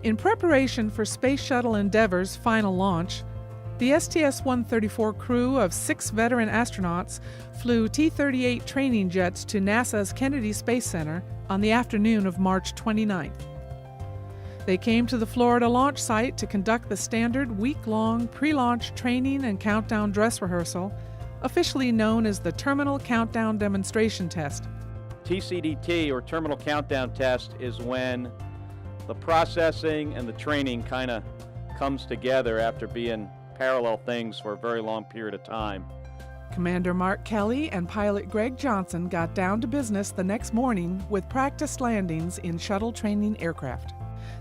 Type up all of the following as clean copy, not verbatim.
In preparation for Space Shuttle Endeavour's final launch, the STS-134 crew of 6 veteran astronauts flew T-38 training jets to NASA's Kennedy Space Center on the afternoon of March 29th. They came to the Florida launch site to conduct the standard week-long pre-launch training and countdown dress rehearsal, officially known as the Terminal Countdown Demonstration Test. TCDT, or Terminal Countdown Test, is when the processing and the training kind of comes together after being parallel things for a very long period of time. Commander Mark Kelly and pilot Greg Johnson got down to business the next morning with practice landings in shuttle training aircraft.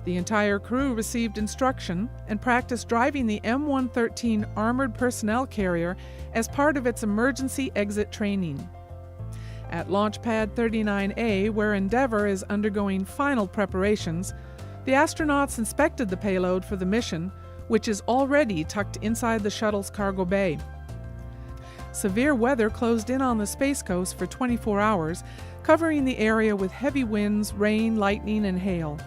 The entire crew received instruction and practiced driving the M113 armored personnel carrier as part of its emergency exit training. At Launch Pad 39A, where Endeavour is undergoing final preparations, the astronauts inspected the payload for the mission, which is already tucked inside the shuttle's cargo bay. Severe weather closed in on the Space Coast for 24 hours, covering the area with heavy winds, rain, lightning, and hail.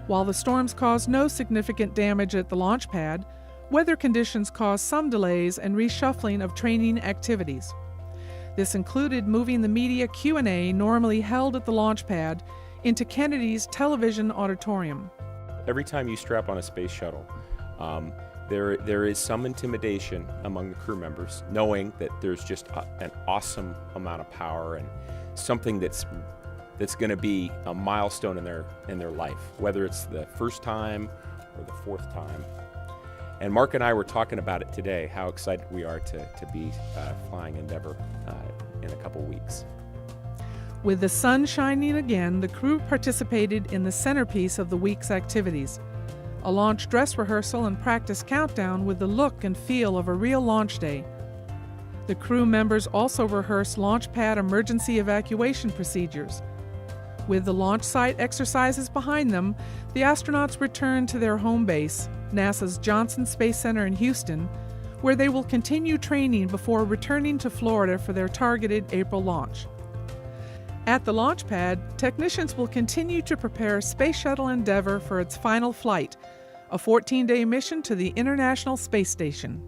While the storms caused no significant damage at the launch pad, weather conditions caused some delays and reshuffling of training activities. This included moving the media Q&A normally held at the launch pad into Kennedy's television auditorium. Every time you strap on a space shuttle, there is some intimidation among the crew members, knowing that there's just an awesome amount of power and something that's going to be a milestone in their life, whether it's the first time or the fourth time. And Mark and I were talking about it today, how excited we are to be flying Endeavour in a couple weeks. With the sun shining again, the crew participated in the centerpiece of the week's activities, a launch dress rehearsal and practice countdown with the look and feel of a real launch day. The crew members also rehearsed launch pad emergency evacuation procedures. With the launch site exercises behind them, the astronauts returned to their home base, NASA's Johnson Space Center in Houston, where they will continue training before returning to Florida for their targeted April launch. At the launch pad, technicians will continue to prepare Space Shuttle Endeavour for its final flight, a 14-day mission to the International Space Station.